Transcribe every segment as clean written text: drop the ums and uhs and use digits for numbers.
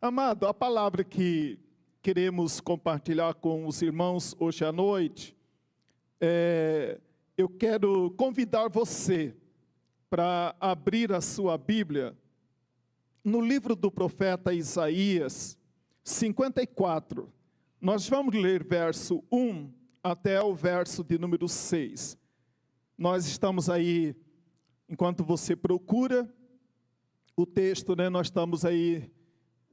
Amado, a palavra que queremos compartilhar com os irmãos hoje à noite, eu quero convidar você para abrir a sua Bíblia no livro do profeta Isaías 54. Nós vamos ler verso 1 até o verso de número 6. Nós estamos aí, enquanto você procura o texto, nós estamos aí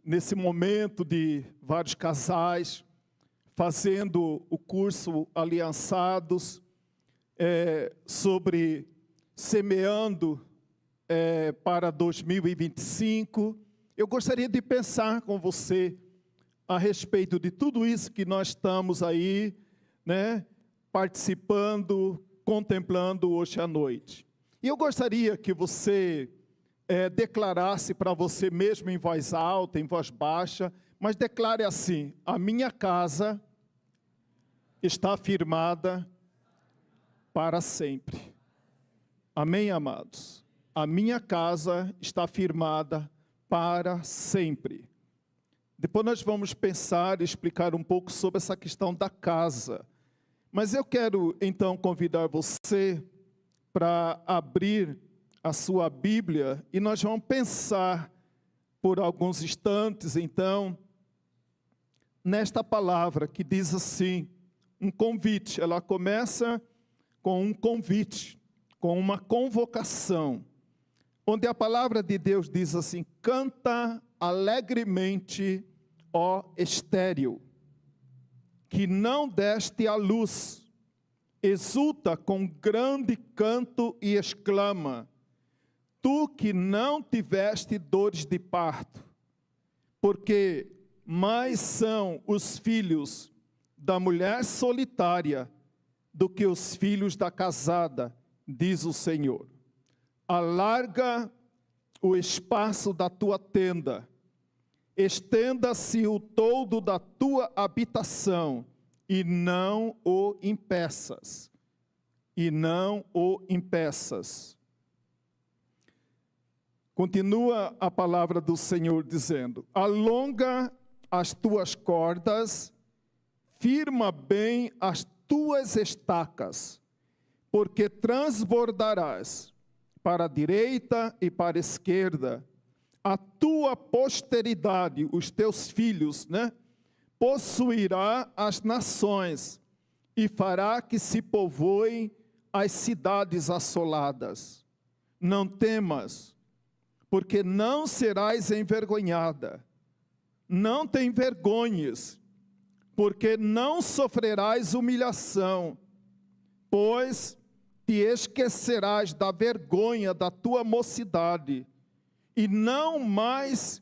nesse momento de vários casais fazendo o curso Aliançados, sobre semeando para 2025. Eu gostaria de pensar com você a respeito de tudo isso que nós estamos aí, participando, contemplando hoje à noite. E eu gostaria que você declarasse para você mesmo em voz alta, em voz baixa, mas declare assim: a minha casa está firmada para sempre. Amém, amados? A minha casa está firmada para sempre. Depois nós vamos pensar e explicar um pouco sobre essa questão da casa. Mas eu quero então convidar você para abrir a sua Bíblia e nós vamos pensar por alguns instantes então nesta palavra que diz assim, um convite. Ela começa com um convite, com uma convocação, onde a palavra de Deus diz assim: canta alegremente, ó estéril, que não deste à luz, exulta com grande canto e exclama: tu que não tiveste dores de parto, porque mais são os filhos da mulher solitária do que os filhos da casada, diz o Senhor. Alarga o espaço da tua tenda, estenda-se o toldo da tua habitação, e não o impeças. E não o impeças. Continua a palavra do Senhor dizendo: alonga as tuas cordas, firma bem as tuas estacas, porque transbordarás para a direita e para a esquerda. A tua posteridade, os teus filhos, possuirá as nações e fará que se povoem as cidades assoladas. Não temas, porque não serás envergonhada. Não te envergonhes, porque não sofrerás humilhação, pois te esquecerás da vergonha da tua mocidade, e não mais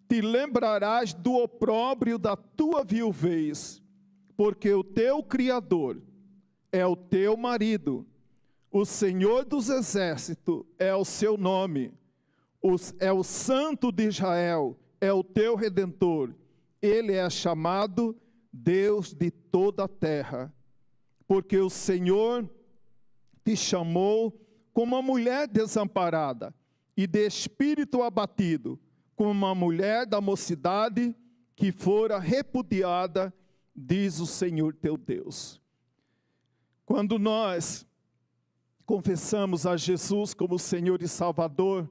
te lembrarás do opróbrio da tua viuvez, porque o teu Criador é o teu marido, o Senhor dos Exércitos é o seu nome, é o Santo de Israel, é o teu Redentor. Ele é chamado Deus de toda a terra, porque o Senhor te chamou como uma mulher desamparada e de espírito abatido, como uma mulher da mocidade que fora repudiada, diz o Senhor teu Deus. Quando nós confessamos a Jesus como Senhor e Salvador,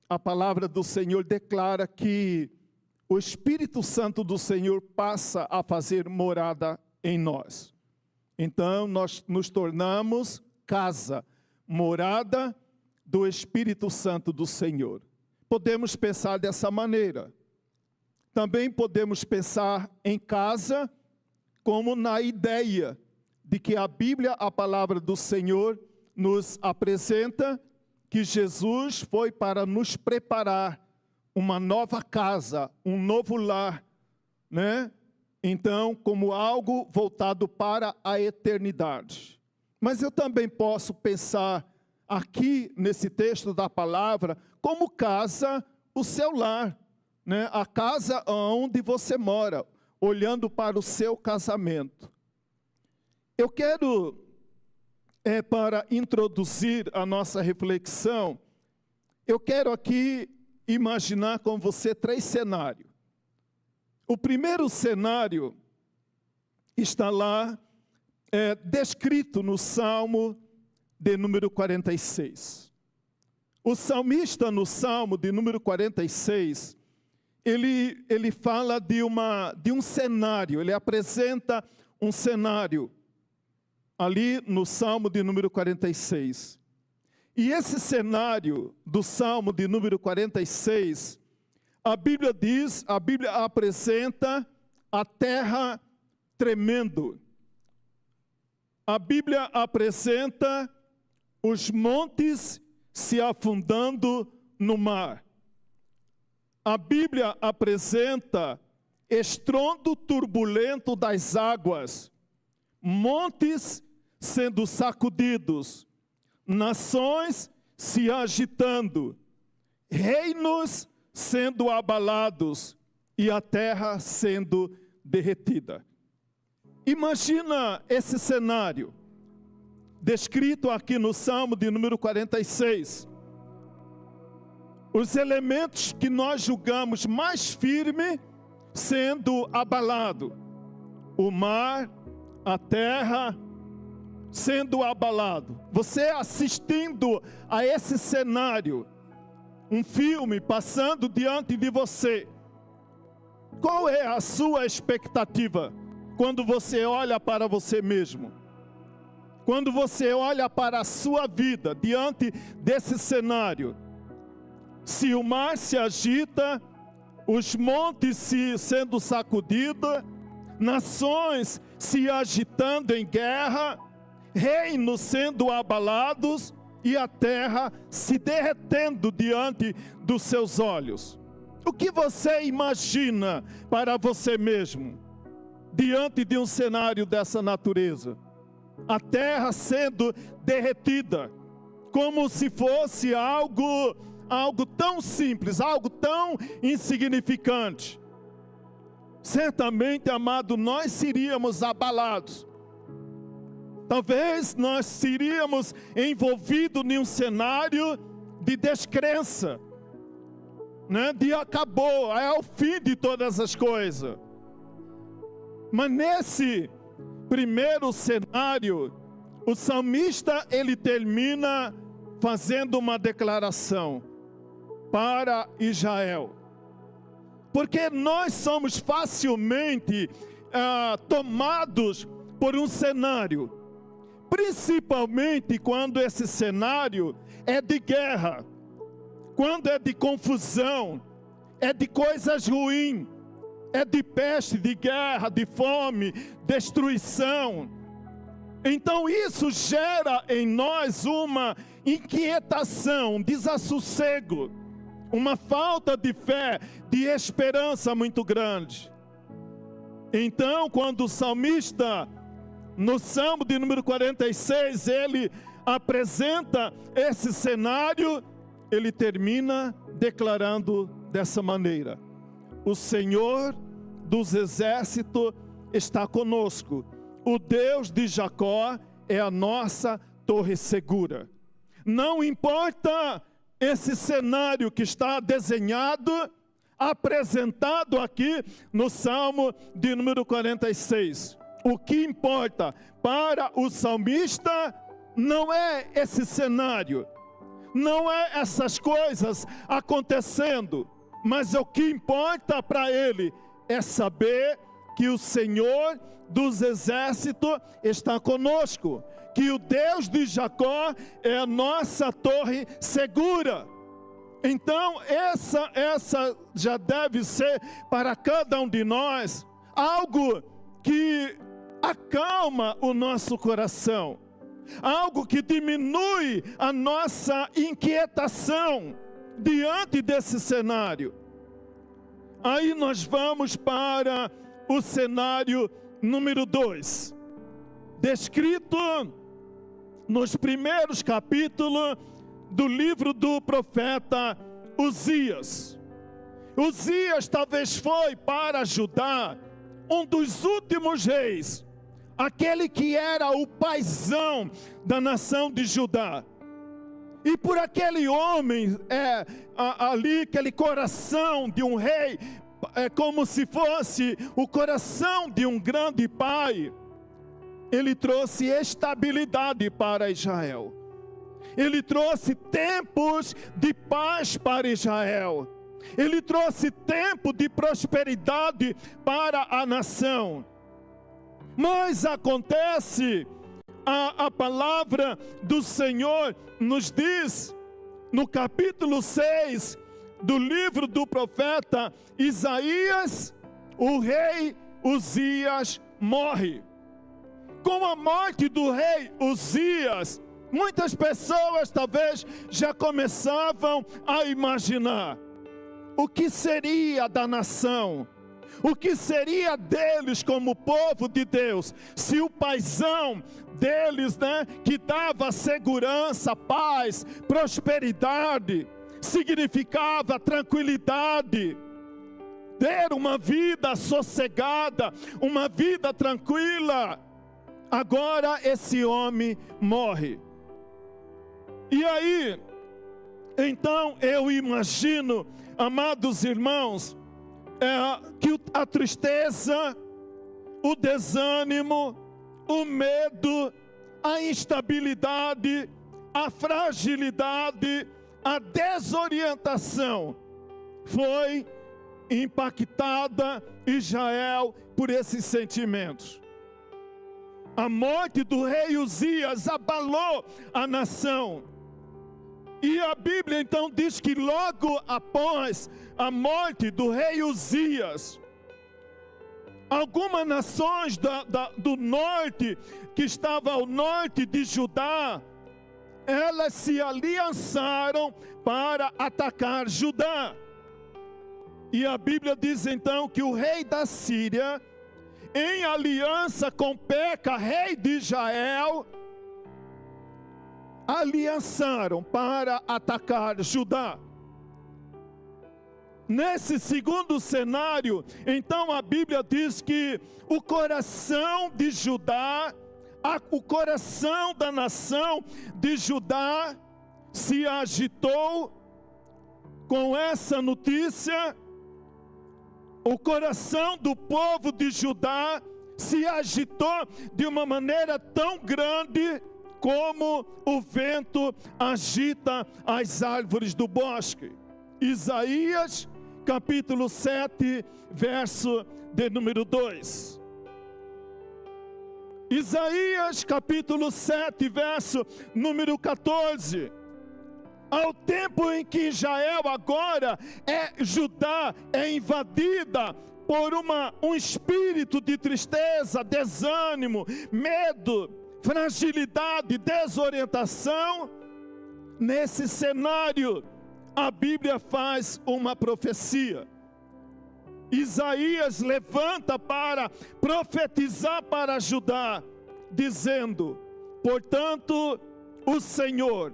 a palavra do Senhor declara que o Espírito Santo do Senhor passa a fazer morada em nós. Então, nós nos tornamos casa, morada do Espírito Santo do Senhor. Podemos pensar dessa maneira. Também podemos pensar em casa como na ideia de que a Bíblia, a palavra do Senhor, nos apresenta que Jesus foi para nos preparar uma nova casa, um novo lar, Então, como algo voltado para a eternidade. Mas eu também posso pensar aqui nesse texto da palavra como casa o seu lar, A casa onde você mora, olhando para o seu casamento. Eu quero, para introduzir a nossa reflexão, eu quero aqui imaginar com você 3 cenários. O primeiro cenário está lá, descrito no Salmo de número 46. O salmista no Salmo de número 46, ele fala de um cenário, ele apresenta um cenário ali no Salmo de número 46. E esse cenário do Salmo de número 46, a Bíblia apresenta a terra tremendo. A Bíblia apresenta os montes se afundando no mar. A Bíblia apresenta estrondo turbulento das águas, montes sendo sacudidos, nações se agitando, reinos sendo abalados e a terra sendo derretida. Imagina esse cenário, descrito aqui no Salmo de número 46. Os elementos que nós julgamos mais firmes sendo abalado. O mar, a terra sendo abalado. Você assistindo a esse cenário, um filme passando diante de você. Qual é a sua expectativa quando você olha para você mesmo? Quando você olha para a sua vida diante desse cenário? Se o mar se agita, os montes sendo sacudidos, nações se agitando em guerra, reinos sendo abalados e a terra se derretendo diante dos seus olhos. O que você imagina para você mesmo diante de um cenário dessa natureza? A terra sendo derretida, como se fosse algo tão simples, algo tão insignificante. Certamente, amado, nós seríamos abalados. Talvez nós seríamos envolvidos em um cenário de descrença, né? De acabou, é o fim de todas as coisas. Mas nesse primeiro cenário, o salmista ele termina fazendo uma declaração para Israel. Porque nós somos facilmente tomados por um cenário, principalmente quando esse cenário é de guerra, quando é de confusão, é de coisas ruins, é de peste, de guerra, de fome, destruição. Então isso gera em nós uma inquietação, um desassossego, uma falta de fé, de esperança muito grande. Então, quando o salmista, no Salmo de número 46, ele apresenta esse cenário, ele termina declarando dessa maneira: o Senhor dos exércitos está conosco, o Deus de Jacó é a nossa torre segura. Não importa esse cenário que está desenhado, apresentado aqui no Salmo de número 46. O que importa para o salmista não é esse cenário, não é essas coisas acontecendo, mas o que importa para ele é saber que o Senhor dos exércitos está conosco, que o Deus de Jacó é a nossa torre segura. Então essa já deve ser para cada um de nós algo que acalma o nosso coração, algo que diminui a nossa inquietação diante desse cenário. Aí nós vamos para o cenário número 2, descrito nos primeiros capítulos do livro do profeta Uzias. Uzias talvez foi para Judá um dos últimos reis, aquele que era o paizão da nação de Judá. E por aquele homem, ali, aquele coração de um rei, é como se fosse o coração de um grande pai, ele trouxe estabilidade para Israel. Ele trouxe tempos de paz para Israel. Ele trouxe tempo de prosperidade para a nação. Mas acontece, a palavra do Senhor nos diz, no capítulo 6 do livro do profeta Isaías, o rei Uzias morre. Com a morte do rei Uzias, muitas pessoas talvez já começavam a imaginar o que seria da nação, o que seria deles como povo de Deus, se o paizão deles, que dava segurança, paz, prosperidade, significava tranquilidade, ter uma vida sossegada, uma vida tranquila. Agora esse homem morre. E aí, então eu imagino, amados irmãos, que a tristeza, o desânimo, o medo, a instabilidade, a fragilidade, a desorientação foi impactada Israel por esses sentimentos. A morte do rei Uzias abalou a nação. E a Bíblia então diz que logo após a morte do rei Uzias, algumas nações do norte, que estavam ao norte de Judá, elas se aliançaram para atacar Judá. E a Bíblia diz então que o rei da Síria, em aliança com Peca, rei de Israel, aliançaram para atacar Judá. Nesse segundo cenário, então a Bíblia diz que o coração de Judá, o coração da nação de Judá se agitou com essa notícia. O coração do povo de Judá se agitou de uma maneira tão grande como o vento agita as árvores do bosque. Isaías, capítulo 7, verso de número 2. Isaías, capítulo 7, verso número 14. Ao tempo em que Israel agora Judá é invadida por um espírito de tristeza, desânimo, medo, fragilidade, desorientação, nesse cenário a Bíblia faz uma profecia. Isaías levanta para profetizar para Judá, dizendo: portanto, o Senhor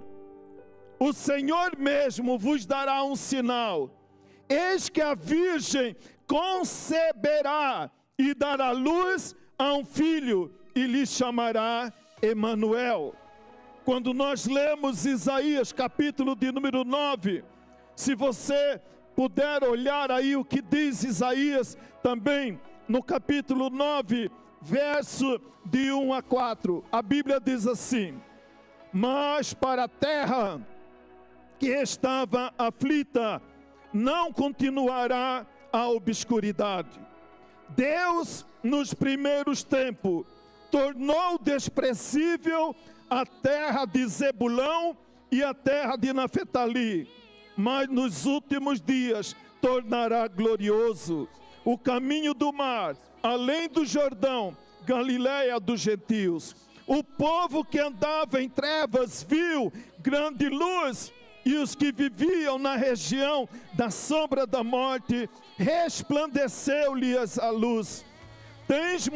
mesmo vos dará um sinal. Eis que a virgem conceberá e dará luz a um filho, e lhe chamará Emanuel. Quando nós lemos Isaías, capítulo de número 9, se você puder olhar aí o que diz Isaías também, no capítulo 9, verso de 1 a 4, a Bíblia diz assim: mas para a terra que estava aflita, não continuará a obscuridade. Deus, nos primeiros tempos, tornou desprezível a terra de Zebulão e a terra de Naphtali, mas nos últimos dias tornará glorioso o caminho do mar, além do Jordão, Galileia dos gentios. O povo que andava em trevas viu grande luz, e os que viviam na região da sombra da morte, resplandeceu-lhes a luz. Tens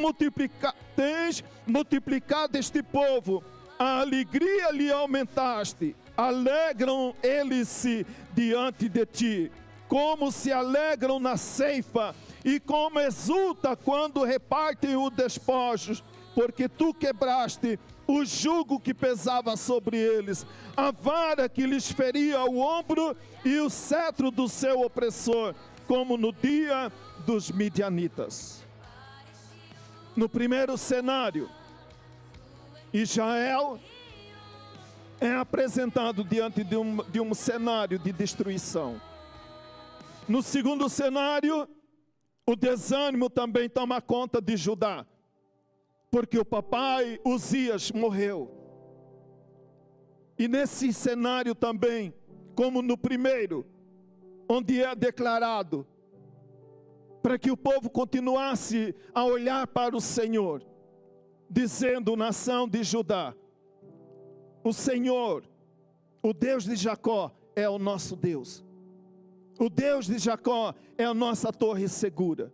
multiplicado este povo, a alegria lhe aumentaste, alegram eles-se diante de ti, como se alegram na ceifa, e como exulta quando repartem os despojos, porque tu quebraste o jugo que pesava sobre eles, a vara que lhes feria o ombro e o cetro do seu opressor, como no dia dos midianitas. No primeiro cenário, Israel é apresentado diante de um cenário de destruição. No segundo cenário, o desânimo também toma conta de Judá, porque o papai Uzias morreu. E nesse cenário também, como no primeiro, onde é declarado para que o povo continuasse a olhar para o Senhor, dizendo: nação de Judá, o Senhor, o Deus de Jacó, é o nosso Deus. O Deus de Jacó é a nossa torre segura.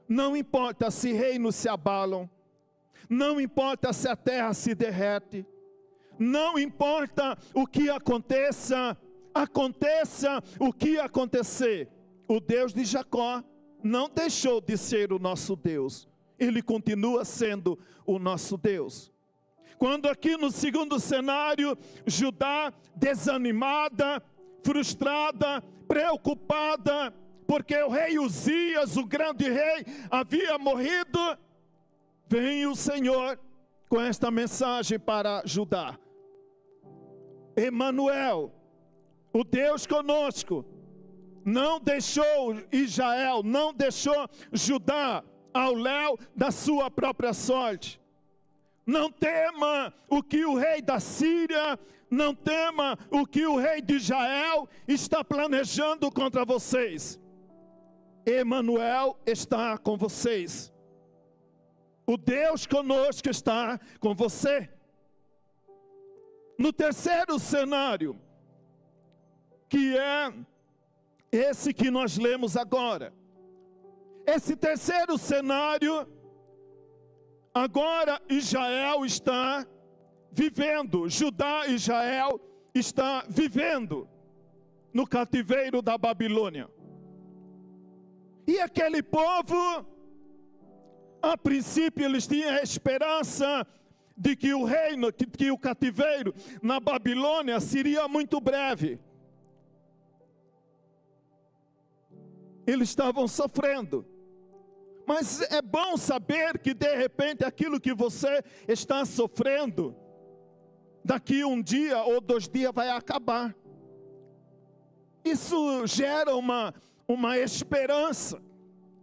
Não importa se reinos se abalam, não importa se a terra se derrete, não importa o que aconteça, aconteça o que acontecer, o Deus de Jacó não deixou de ser o nosso Deus. Ele continua sendo o nosso Deus. Quando aqui no segundo cenário, Judá desanimada, frustrada, preocupada, porque o rei Uzias, o grande rei, havia morrido, vem o Senhor com esta mensagem para Judá: Emanuel, o Deus conosco, não deixou Israel, não deixou Judá ao léu da sua própria sorte. Não tema o que o rei da Síria, não tema o que o rei de Israel está planejando contra vocês. Emanuel está com vocês. O Deus conosco está com você. No terceiro cenário, que é esse que nós lemos agora. Esse terceiro cenário, agora Israel está vivendo, Judá e Israel está vivendo no cativeiro da Babilônia. E aquele povo, a princípio eles tinham a esperança de que o reino, que o cativeiro na Babilônia seria muito breve. Eles estavam sofrendo. Mas é bom saber que de repente aquilo que você está sofrendo, daqui um dia ou 2 dias vai acabar. Isso gera uma esperança.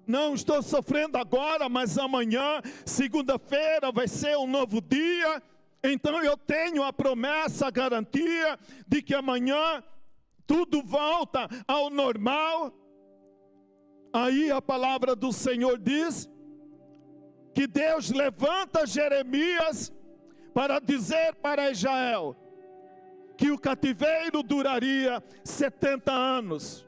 Não, estou sofrendo agora, mas amanhã, segunda-feira, vai ser um novo dia. Então eu tenho a promessa, a garantia de que amanhã tudo volta ao normal. Aí a palavra do Senhor diz que Deus levanta Jeremias para dizer para Israel que o cativeiro duraria 70 anos.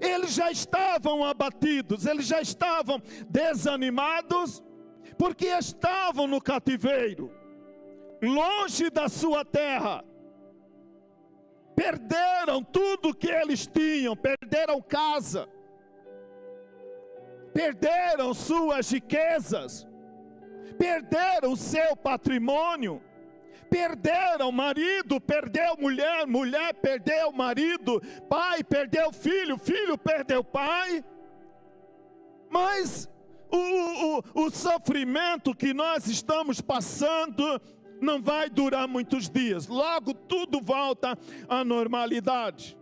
Eles já estavam abatidos, eles já estavam desanimados, porque estavam no cativeiro, longe da sua terra. Perderam tudo que eles tinham, perderam casa, perderam suas riquezas, perderam seu patrimônio, perderam marido, perdeu mulher, mulher perdeu marido, pai perdeu filho, filho perdeu pai. Mas o sofrimento que nós estamos passando não vai durar muitos dias, logo tudo volta à normalidade.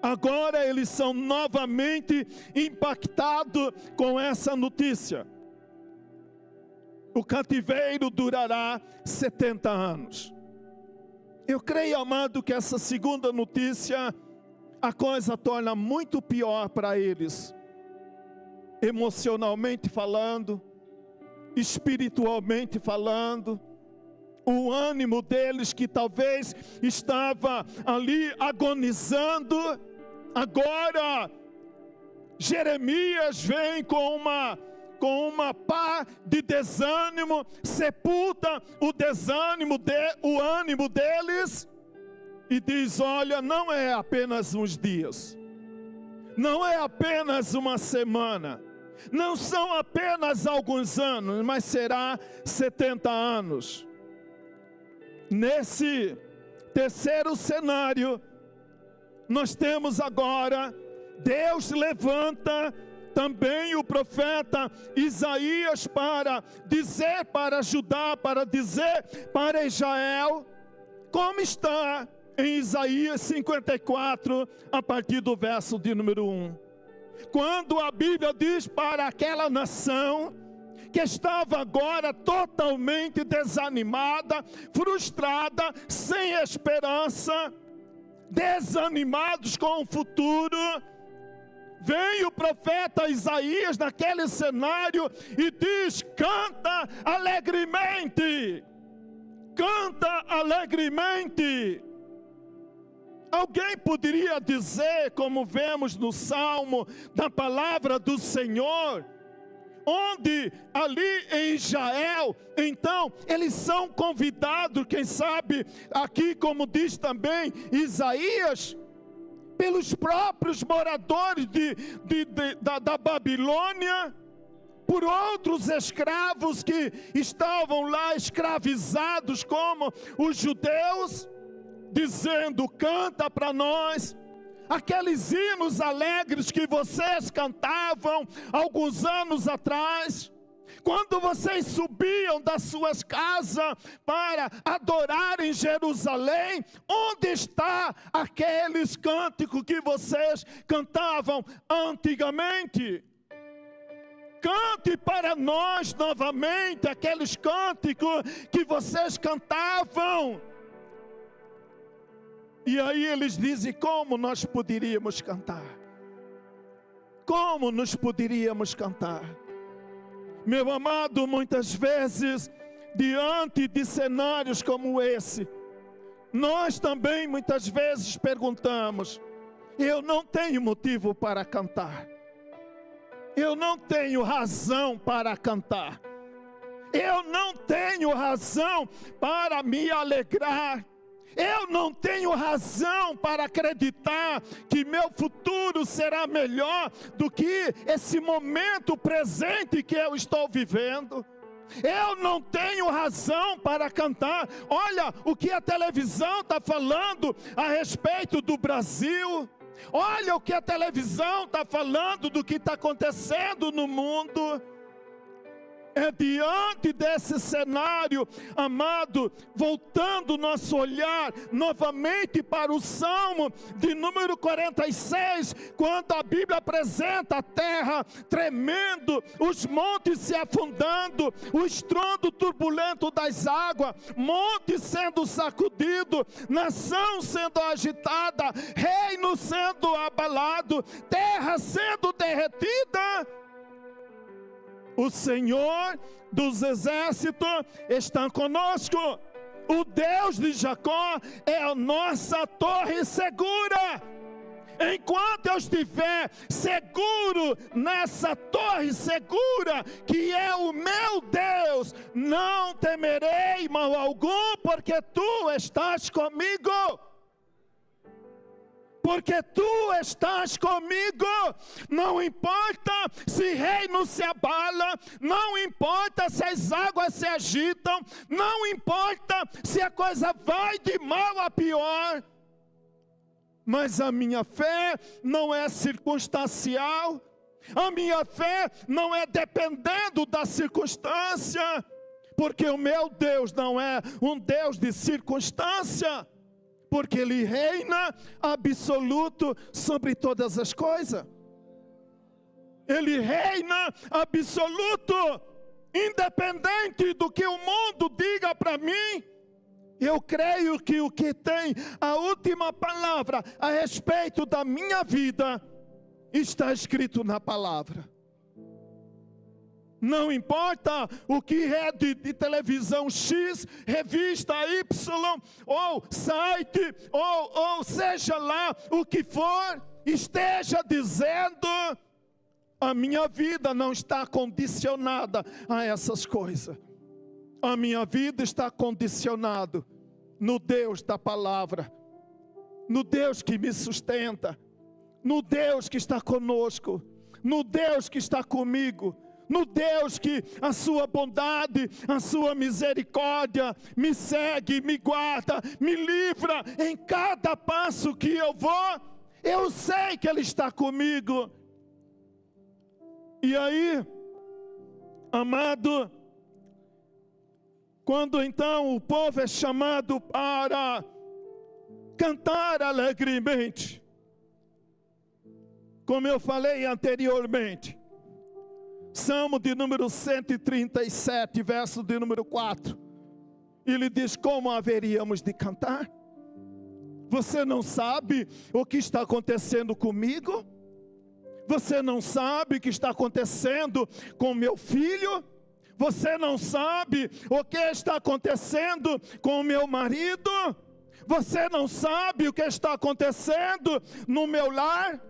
Agora eles são novamente impactados com essa notícia. O cativeiro durará 70 anos. Eu creio, amado, que essa segunda notícia, a coisa torna muito pior para eles. Emocionalmente falando, espiritualmente falando. O ânimo deles que talvez estava ali agonizando, agora Jeremias vem com uma pá de desânimo, sepulta o desânimo, o ânimo deles e diz: olha, não é apenas uns dias, não é apenas uma semana, Não são apenas alguns anos, mas será 70 anos. Nesse terceiro cenário, nós temos agora, Deus levanta também o profeta Isaías para dizer para Judá, para dizer para Israel, como está em Isaías 54, a partir do verso de número 1. Quando a Bíblia diz para aquela nação que estava agora totalmente desanimada, frustrada, sem esperança, desanimados com o futuro, vem o profeta Isaías naquele cenário e diz: canta alegremente, canta alegremente. Alguém poderia dizer, como vemos no Salmo, da palavra do Senhor, onde ali em Israel, então, eles são convidados, quem sabe, aqui como diz também Isaías, pelos próprios moradores da Babilônia, por outros escravos que estavam lá escravizados como os judeus, dizendo: canta para nós aqueles hinos alegres que vocês cantavam alguns anos atrás, quando vocês subiam das suas casas para adorar em Jerusalém. Onde está aqueles cânticos que vocês cantavam antigamente? Cante para nós novamente aqueles cânticos que vocês cantavam. E aí eles dizem: como nós poderíamos cantar? Como nós poderíamos cantar? Meu amado, muitas vezes, diante de cenários como esse, nós também muitas vezes perguntamos: eu não tenho motivo para cantar, eu não tenho razão para cantar, eu não tenho razão para me alegrar, eu não tenho razão para acreditar que meu futuro será melhor do que esse momento presente que eu estou vivendo. Eu não tenho razão para cantar. Olha o que a televisão está falando a respeito do Brasil. Olha o que a televisão está falando do que está acontecendo no mundo. É diante desse cenário, amado, voltando nosso olhar novamente para o Salmo de número 46, quando a Bíblia apresenta a terra tremendo, os montes se afundando, o estrondo turbulento das águas, monte sendo sacudido, nação sendo agitada, reino sendo abalado, terra sendo derretida. O Senhor dos exércitos está conosco. O Deus de Jacó é a nossa torre segura. Enquanto eu estiver seguro nessa torre segura, que é o meu Deus, não temerei mal algum, porque tu estás comigo. Porque tu estás comigo. Não importa se reino se abala, não importa se as águas se agitam, não importa se a coisa vai de mal a pior, mas a minha fé não é circunstancial, a minha fé não é dependendo da circunstância, porque o meu Deus não é um Deus de circunstância, porque Ele reina absoluto sobre todas as coisas. Ele reina absoluto, independente do que o mundo diga para mim. Eu creio que o que tem a última palavra a respeito da minha vida está escrito na palavra. Não importa o que rede de televisão X, revista Y, ou site, ou seja lá o que for, esteja dizendo, a minha vida não está condicionada a essas coisas. A minha vida está condicionada no Deus da palavra, no Deus que me sustenta, no Deus que está conosco, no Deus que está comigo, no Deus que a sua bondade, a sua misericórdia me segue, me guarda, me livra em cada passo que eu vou. Eu sei que Ele está comigo. E aí, amado, quando então o povo é chamado para cantar alegremente, como eu falei anteriormente, Salmo de número 137, verso de número 4, ele diz: como haveríamos de cantar? Você não sabe o que está acontecendo comigo? Você não sabe o que está acontecendo com meu filho? Você não sabe o que está acontecendo com o meu marido? Você não sabe o que está acontecendo no meu lar?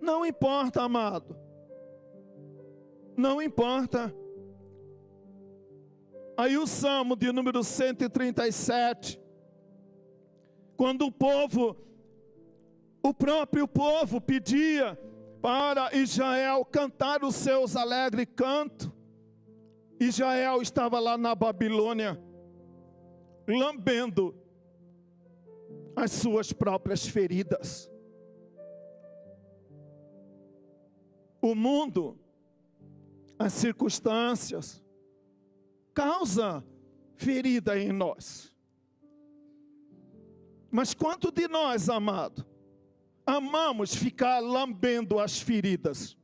Não importa, amado. Não importa. Aí o Salmo de número 137, quando o próprio povo pedia para Israel cantar os seus alegres cantos, Israel estava lá na Babilônia, lambendo as suas próprias feridas. O mundo, as circunstâncias, causa ferida em nós. Mas quanto de nós, amado, amamos ficar lambendo as feridas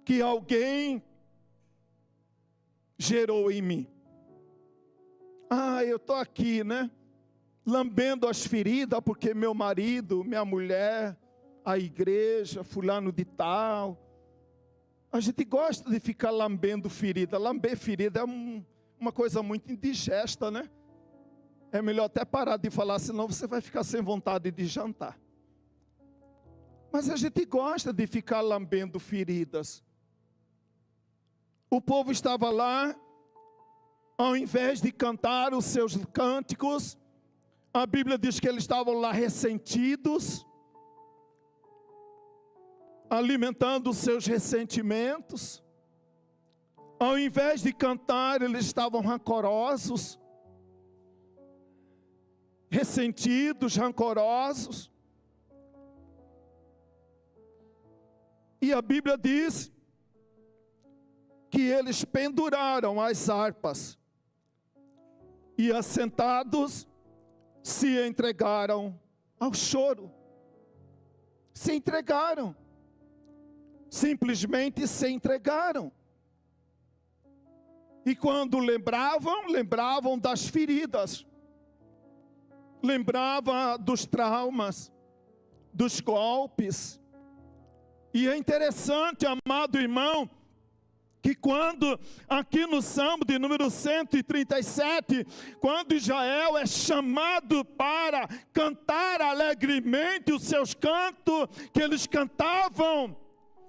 que alguém gerou em mim? Eu estou aqui, né? Lambendo as feridas porque meu marido, minha mulher, a igreja, fulano de tal. A gente gosta de ficar lambendo ferida. Lamber ferida é uma coisa muito indigesta, né? É melhor até parar de falar, senão você vai ficar sem vontade de jantar. Mas a gente gosta de ficar lambendo feridas. O povo estava lá, ao invés de cantar os seus cânticos, a Bíblia diz que eles estavam lá ressentidos, alimentando os seus ressentimentos. Ao invés de cantar, eles estavam rancorosos, ressentidos, rancorosos. E a Bíblia diz que eles penduraram as harpas e, assentados, se entregaram ao choro. Se entregaram. Simplesmente se entregaram. E quando lembravam das feridas, lembrava dos traumas, dos golpes. E é interessante, amado irmão, que quando, aqui no Salmo de número 137, quando Israel é chamado para cantar alegremente os seus cantos que eles cantavam,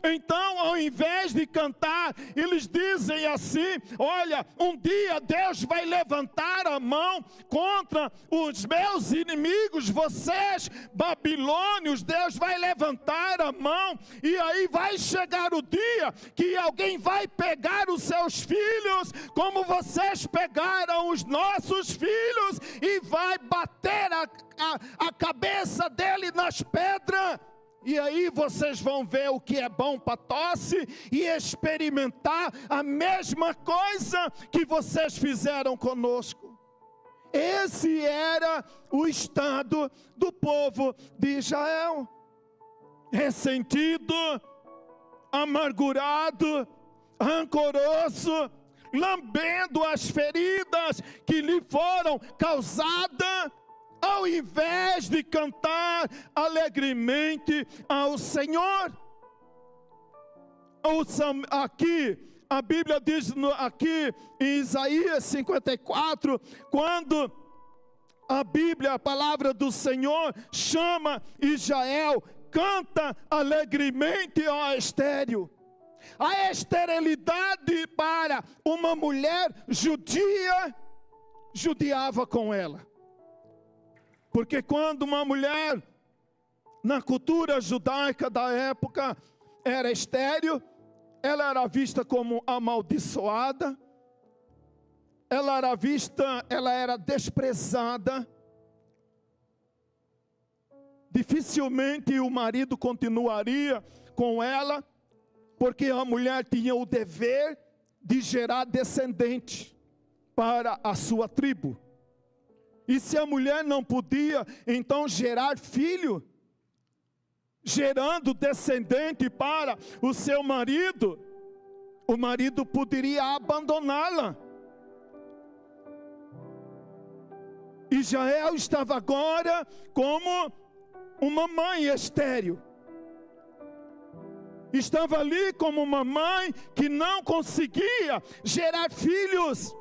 então, ao invés de cantar, eles dizem assim: olha, um dia Deus vai levantar a mão contra os meus inimigos, vocês, babilônios, Deus vai levantar a mão, e aí vai chegar o dia que alguém vai pegar os seus filhos, como vocês pegaram os nossos filhos, e vai bater a cabeça dele nas pedras. E aí vocês vão ver o que é bom para tosse e experimentar a mesma coisa que vocês fizeram conosco. Esse era o estado do povo de Israel. Ressentido, amargurado, rancoroso, lambendo as feridas que lhe foram causadas, ao invés de cantar alegremente ao Senhor. Aqui, a Bíblia diz aqui em Isaías 54, quando a Bíblia, a palavra do Senhor, chama Israel: canta alegremente, ó estéril. A esterilidade para uma mulher judia, judiava com ela. Porque quando uma mulher na cultura judaica da época, era estéril, ela era vista como amaldiçoada, ela era desprezada. Dificilmente o marido continuaria com ela, porque a mulher tinha o dever de gerar descendente para a sua tribo. E se a mulher não podia, então gerar filho, gerando descendente para o seu marido, o marido poderia abandoná-la. E Jael estava agora como uma mãe estéril. Estava ali como uma mãe que não conseguia gerar filhos.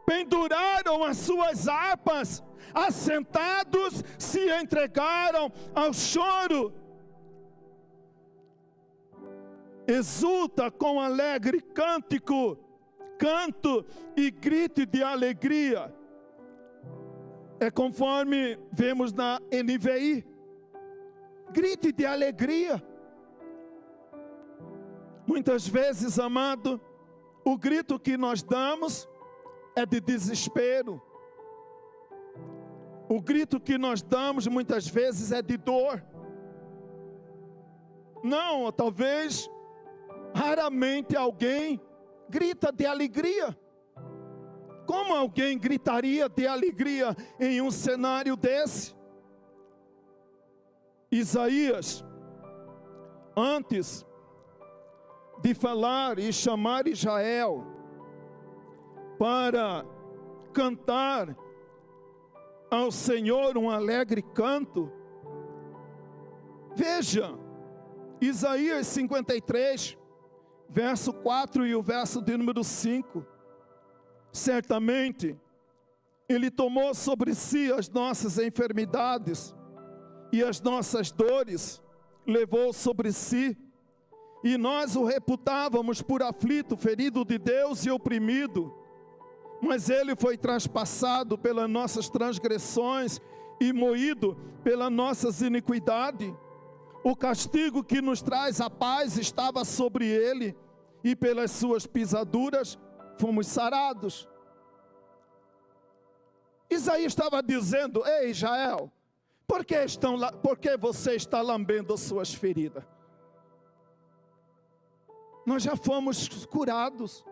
Penduraram as suas harpas, assentados se entregaram ao choro. Exulta com alegre cântico, canto e grito de alegria. É conforme vemos na NVI. Grite de alegria. Muitas vezes, amado, o grito que nós damos é de desespero. O grito que nós damos muitas vezes é de dor. Não, talvez, raramente alguém grita de alegria. Como alguém gritaria de alegria em um cenário desse? Isaías, antes de falar e chamar Israel para cantar ao Senhor um alegre canto, veja, Isaías 53, verso 4 e o verso de número 5. Certamente, Ele tomou sobre si as nossas enfermidades e as nossas dores levou sobre si, e nós o reputávamos por aflito, ferido de Deus e oprimido. Mas Ele foi traspassado pelas nossas transgressões e moído pelas nossas iniquidades. O castigo que nos traz a paz estava sobre Ele, e pelas suas pisaduras fomos sarados. Isaías estava dizendo: ei Israel, por que você está lambendo suas feridas? Nós já fomos curados.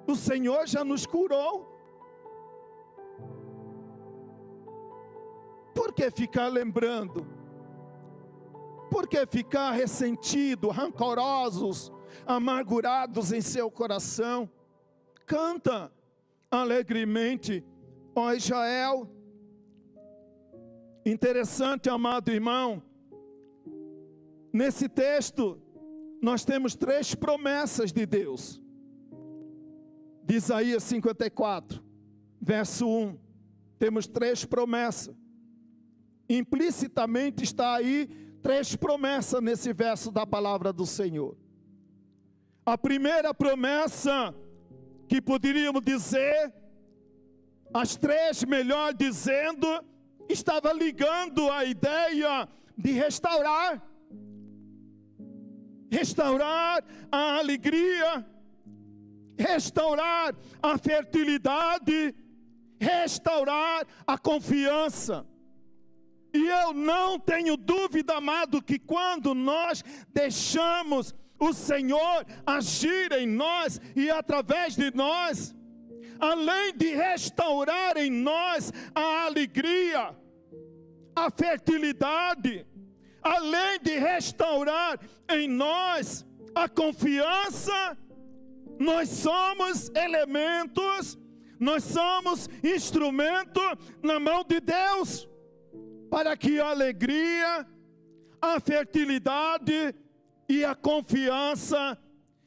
O Senhor já nos curou. Por que ficar lembrando? Por que ficar ressentido, rancorosos, amargurados em seu coração? Canta alegremente, ó Israel. Interessante, amado irmão, nesse texto nós temos 3 promessas de Deus. De Isaías 54, verso 1, temos 3 promessas. Implicitamente está aí 3 promessas nesse verso da palavra do Senhor. A primeira promessa, que poderíamos dizer, as 3 melhor dizendo, estava ligando a ideia de restaurar a alegria, restaurar a fertilidade, restaurar a confiança. E eu não tenho dúvida, amado, que quando nós deixamos o Senhor agir em nós e através de nós, além de restaurar em nós a alegria, a fertilidade, além de restaurar em nós a confiança, nós somos elementos, nós somos instrumento na mão de Deus, para que a alegria, a fertilidade e a confiança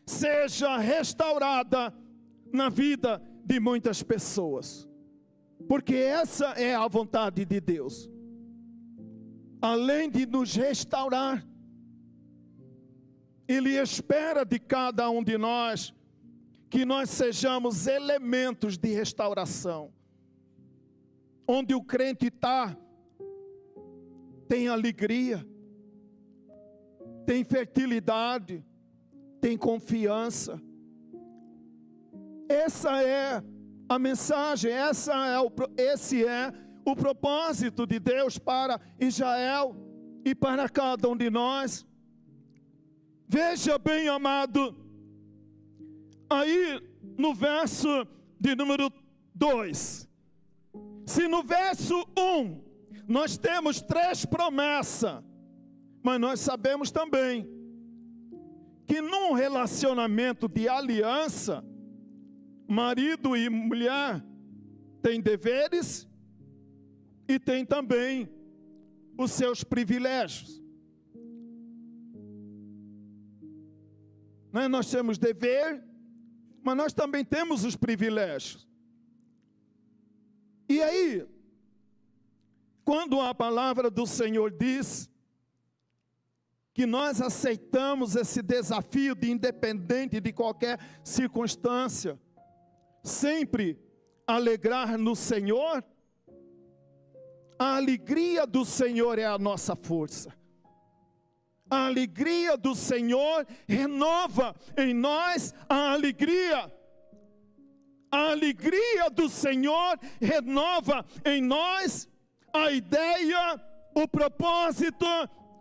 seja restaurada na vida de muitas pessoas. Porque essa é a vontade de Deus. Além de nos restaurar, Ele espera de cada um de nós que nós sejamos elementos de restauração. Onde o crente está, tem alegria, tem fertilidade, tem confiança. Essa é a mensagem, esse é o propósito de Deus para Israel e para cada um de nós. Veja bem, amado, aí no verso de número 2, se no verso 1 nós temos 3 promessas, mas nós sabemos também que num relacionamento de aliança, marido e mulher têm deveres e têm também os seus privilégios. Nós temos dever, mas nós também temos os privilégios. E aí, quando a palavra do Senhor diz que nós aceitamos esse desafio de independente de qualquer circunstância, sempre alegrar no Senhor, a alegria do Senhor é a nossa força. A alegria do Senhor renova em nós a alegria. A alegria do Senhor renova em nós a ideia, o propósito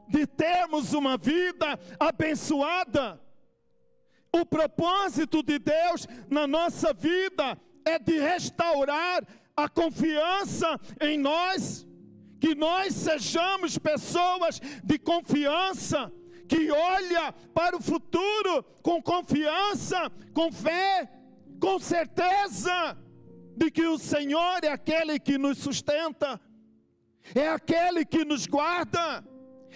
de termos uma vida abençoada. O propósito de Deus na nossa vida é de restaurar a confiança em nós, que nós sejamos pessoas de confiança, que olha para o futuro com confiança, com fé, com certeza de que o Senhor é aquele que nos sustenta, é aquele que nos guarda,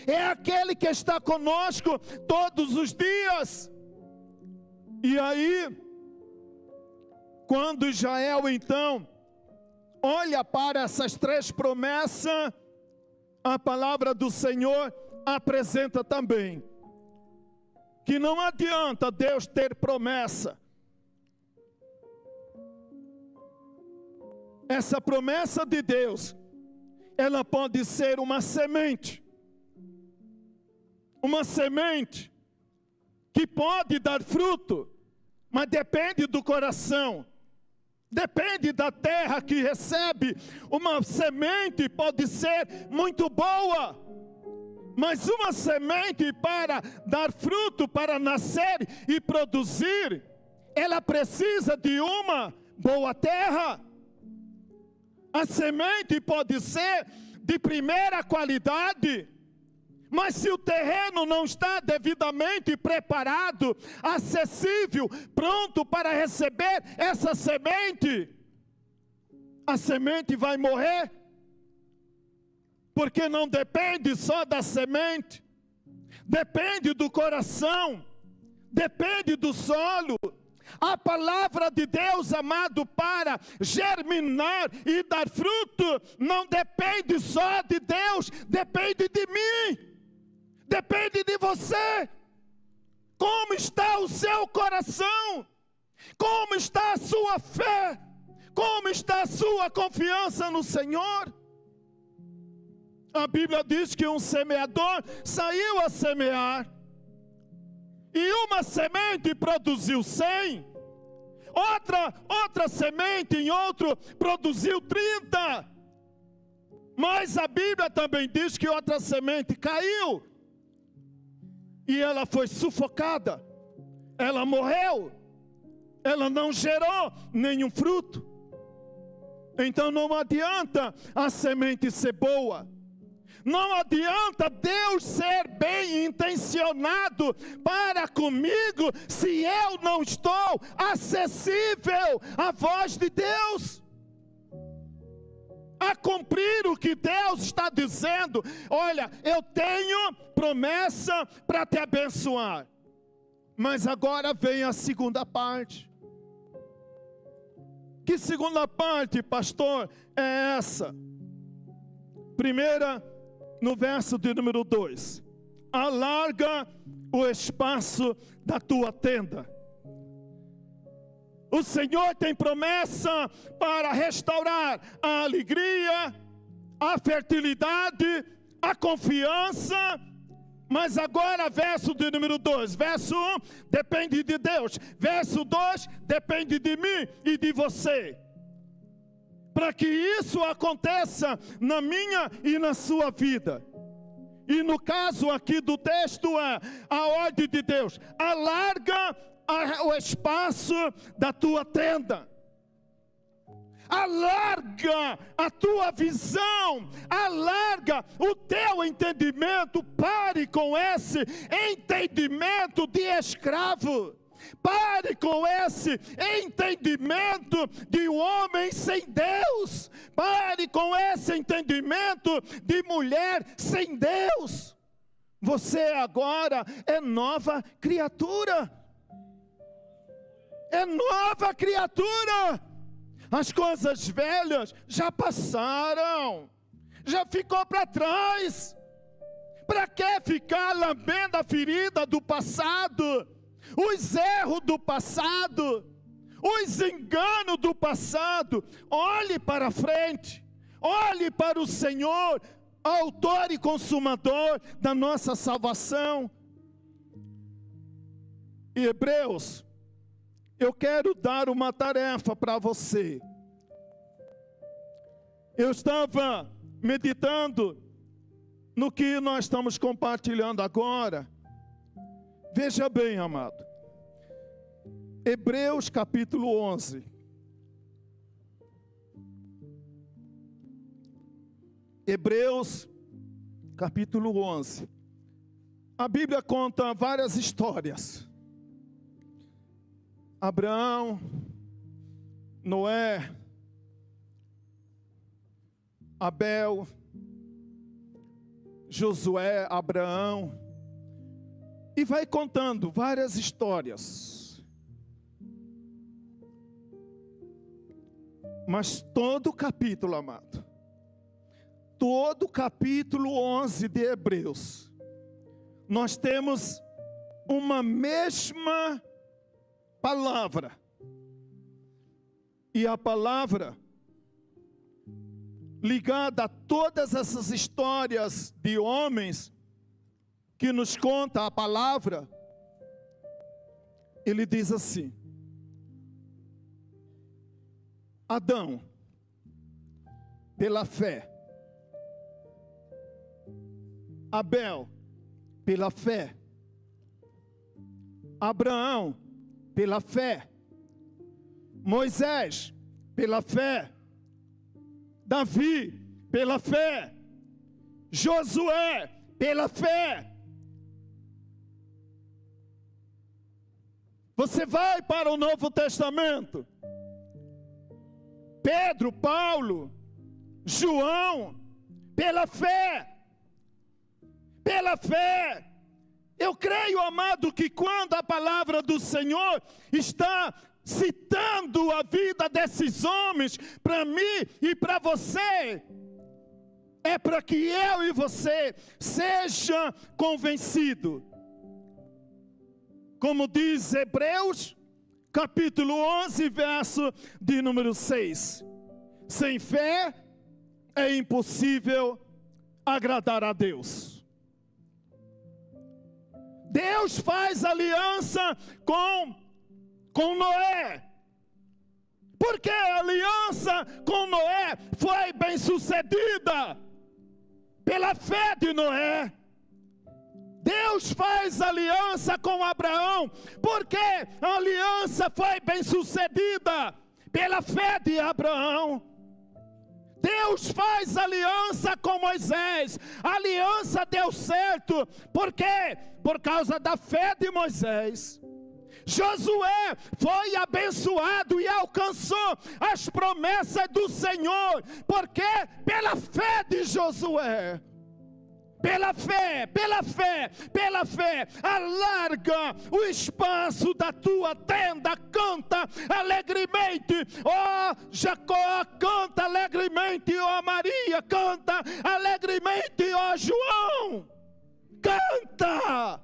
é aquele que está conosco todos os dias. E aí, quando Israel então olha para essas 3 promessas, a palavra do Senhor apresenta também que não adianta Deus ter promessa. Essa promessa de Deus, ela pode ser uma semente que pode dar fruto, mas depende do coração. Depende da terra que recebe. Uma semente pode ser muito boa, mas uma semente para dar fruto, para nascer e produzir, ela precisa de uma boa terra. A semente pode ser de primeira qualidade, mas se o terreno não está devidamente preparado, acessível, pronto para receber essa semente, a semente vai morrer, porque não depende só da semente, depende do coração, depende do solo. A palavra de Deus, amado, para germinar e dar fruto, não depende só de Deus, depende de mim. Depende de você. Como está o seu coração? Como está a sua fé? Como está a sua confiança no Senhor? A Bíblia diz que um semeador saiu a semear, e uma semente produziu 100, outra semente em outro produziu 30. Mas a Bíblia também diz que outra semente caiu, e ela foi sufocada, ela morreu, ela não gerou nenhum fruto. Então não adianta a semente ser boa, não adianta Deus ser bem intencionado para comigo, se eu não estou acessível à voz de Deus, a cumprir o que Deus está dizendo. Olha, eu tenho promessa para te abençoar, mas agora vem a segunda parte. Que segunda parte, pastor, é essa? Primeira, no verso de número 2: alarga o espaço da tua tenda. O Senhor tem promessa para restaurar a alegria, a fertilidade, a confiança, Mas agora, verso de número 2. Verso 1, depende de Deus. Verso 2, depende de mim e de você. Para que isso aconteça na minha e na sua vida. E no caso aqui do texto é a ordem de Deus. Alarga o espaço da tua tenda. Alarga a tua visão, alarga o teu entendimento. Pare com esse entendimento de escravo. Pare com esse entendimento de um homem sem Deus. Pare com esse entendimento de mulher sem Deus. Você agora é nova criatura. É nova criatura. As coisas velhas já passaram, já ficou para trás. Para que ficar lambendo a ferida do passado, os erros do passado, os enganos do passado? Olhe para frente, olhe para o Senhor, autor e consumador da nossa salvação. E Hebreus, eu quero dar uma tarefa para você. Eu estava meditando no que nós estamos compartilhando agora. Veja bem, amado. Hebreus capítulo 11. Hebreus capítulo 11. A Bíblia conta várias histórias. Abraão, Noé, Abel, Josué, Abraão, e vai contando várias histórias. Mas todo o capítulo, amado, todo o capítulo 11 de Hebreus, nós temos uma mesma palavra. E a palavra ligada a todas essas histórias de homens que nos conta a palavra, ele diz assim: Adão, pela fé; Abel, pela fé; Abraão, pela fé; Moisés, pela fé; Davi, pela fé; Josué, pela fé. Você vai para o Novo Testamento, Pedro, Paulo, João, pela fé. Pela fé. Eu creio, amado, que quando a palavra do Senhor está citando a vida desses homens, para mim e para você, é para que eu e você seja convencido. Como diz Hebreus, capítulo 11, verso de número 6. Sem fé é impossível agradar a Deus. Deus faz aliança com Noé. Porque a aliança com Noé foi bem sucedida pela fé de Noé. Deus faz aliança com Abraão, porque a aliança foi bem sucedida pela fé de Abraão. Deus faz aliança com Moisés. A aliança deu certo. Por quê? Por causa da fé de Moisés. Josué foi abençoado e alcançou as promessas do Senhor. Por quê? Pela fé de Josué. Pela fé, pela fé, pela fé, alarga o espaço da tua tenda, canta alegremente, ó Jacó, canta alegremente, ó Maria, canta alegremente, ó João, canta,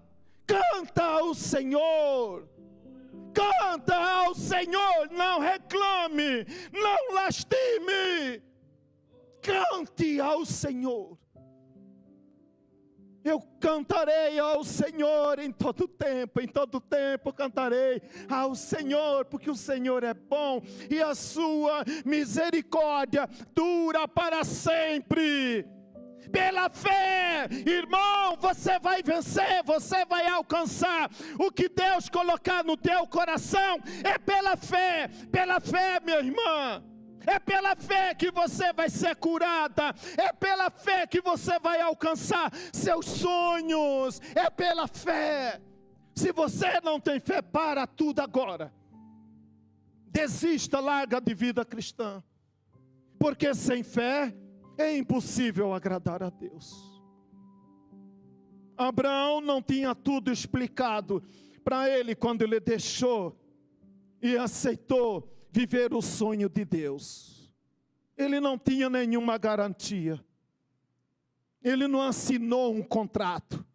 canta ao Senhor, canta ao Senhor, não reclame, não lastime, cante ao Senhor. Eu cantarei ao Senhor em todo tempo cantarei ao Senhor, porque o Senhor é bom e a sua misericórdia dura para sempre. Pela fé, irmão, você vai vencer, você vai alcançar o que Deus colocar no teu coração. É pela fé, minha irmã. É pela fé que você vai ser curada. É pela fé que você vai alcançar seus sonhos. É pela fé. Se você não tem fé, para tudo agora. Desista, larga de vida cristã. Porque sem fé é impossível agradar a Deus. Abraão não tinha tudo explicado para ele quando ele deixou e aceitou viver o sonho de Deus. Ele não tinha nenhuma garantia. Ele não assinou um contrato.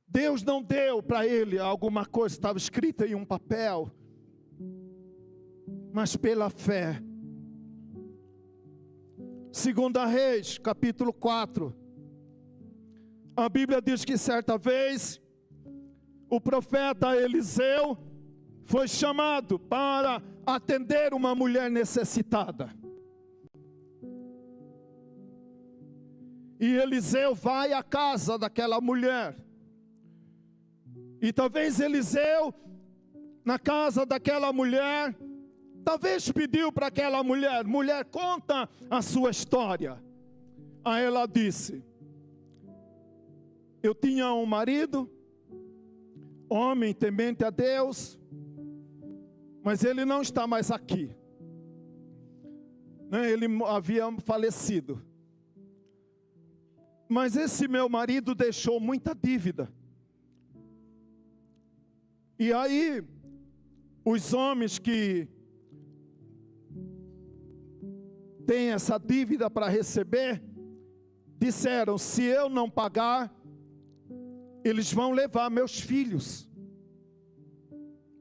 Deus não deu para ele alguma coisa, estava escrita em um papel. Mas pela fé. 2 Reis, capítulo 4. A Bíblia diz que certa vez o profeta Eliseu foi chamado para atender uma mulher necessitada. E Eliseu vai à casa daquela mulher. E talvez Eliseu, na casa daquela mulher, talvez pediu para aquela mulher: mulher, conta a sua história. Aí ela disse: eu tinha um marido, homem temente a Deus, mas ele não está mais aqui. Ele havia falecido. Mas esse meu marido deixou muita dívida. E aí, os homens que têm essa dívida para receber, disseram: se eu não pagar, eles vão levar meus filhos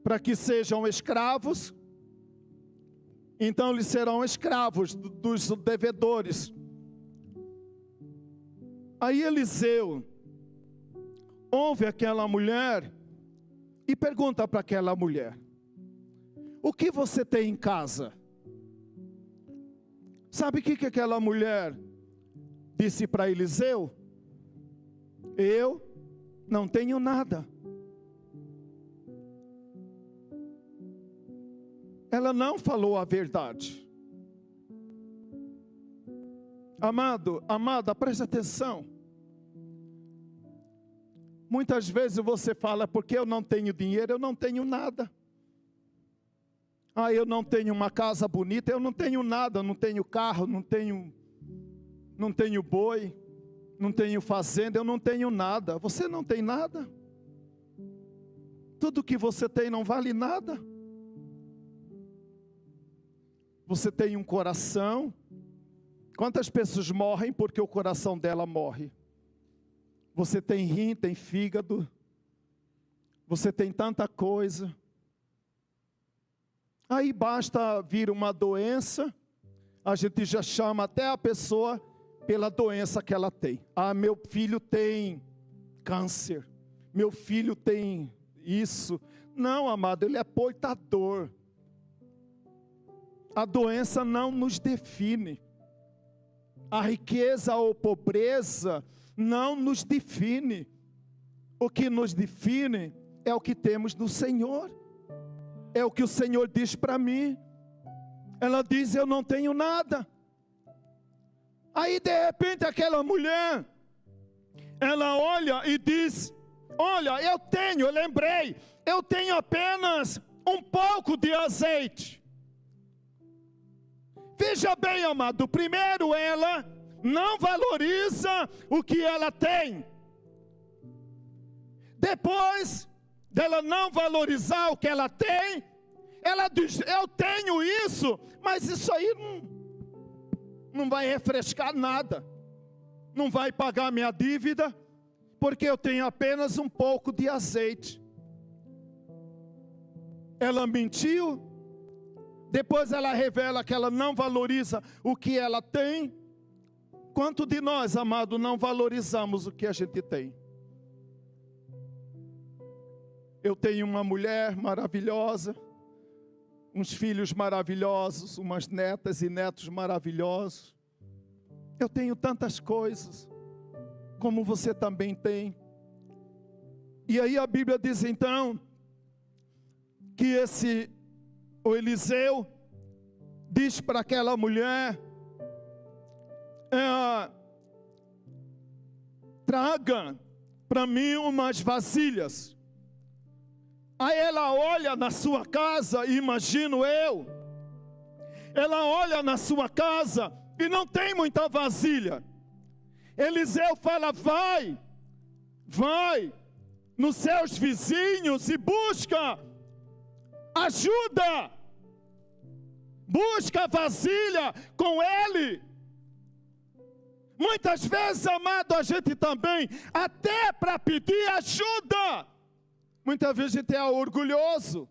para que sejam escravos. Então eles serão escravos dos devedores. Aí Eliseu ouve aquela mulher e pergunta para aquela mulher: o que você tem em casa? Sabe o que aquela mulher disse para Eliseu? Eu não tenho nada. Ela não falou a verdade. Amado, amada, preste atenção. Muitas vezes você fala: porque eu não tenho dinheiro, eu não tenho nada. Eu não tenho uma casa bonita, eu não tenho nada, não tenho carro, não tenho boi, não tenho fazenda, eu não tenho nada. Você não tem nada? Tudo que você tem não vale nada? Você tem um coração. Quantas pessoas morrem porque o coração dela morre? Você tem rim, tem fígado. Você tem tanta coisa. Aí basta vir uma doença, a gente já chama até a pessoa pela doença que ela tem. Meu filho tem câncer. Meu filho tem isso. Não, amado, ele é portador. A doença não nos define. A riqueza ou pobreza não nos define. O que nos define é o que temos no Senhor. É o que o Senhor diz para mim. Ela diz: eu não tenho nada. Aí de repente aquela mulher, ela olha e diz: olha, eu lembrei, eu tenho apenas um pouco de azeite. Veja bem, amado, primeiro ela não valoriza o que ela tem. Depois dela não valorizar o que ela tem, ela diz: eu tenho isso, mas isso aí não vai refrescar nada, não vai pagar minha dívida, porque eu tenho apenas um pouco de azeite. Ela mentiu. Depois ela revela que ela não valoriza o que ela tem. Quanto de nós, amado, não valorizamos o que a gente tem? Eu tenho uma mulher maravilhosa, uns filhos maravilhosos, umas netas e netos maravilhosos. Eu tenho tantas coisas, como você também tem. E aí a Bíblia diz então, que o Eliseu diz para aquela mulher, traga para mim umas vasilhas. Aí ela olha na sua casa, imagino eu, ela olha na sua casa e não tem muita vasilha. Eliseu fala, vai nos seus vizinhos e busca ajuda, busca vasilha com ele. Muitas vezes, amado, a gente também, até para pedir ajuda, muitas vezes a gente é orgulhoso.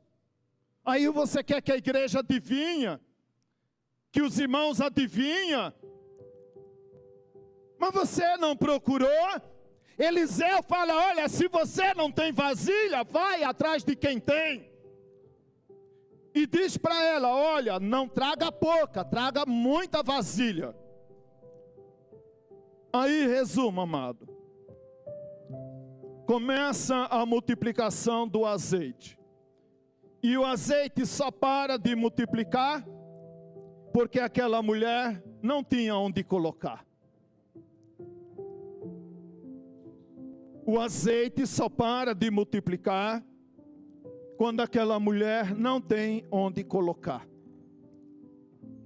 Aí você quer que a igreja adivinha, que os irmãos adivinham, mas você não procurou. Eliseu fala, olha, se você não tem vasilha, vai atrás de quem tem. E diz para ela, olha, não traga pouca, traga muita vasilha. Aí, resumo, amado. Começa a multiplicação do azeite. E o azeite só para de multiplicar, porque aquela mulher não tinha onde colocar. O azeite só para de multiplicar, quando aquela mulher não tem onde colocar.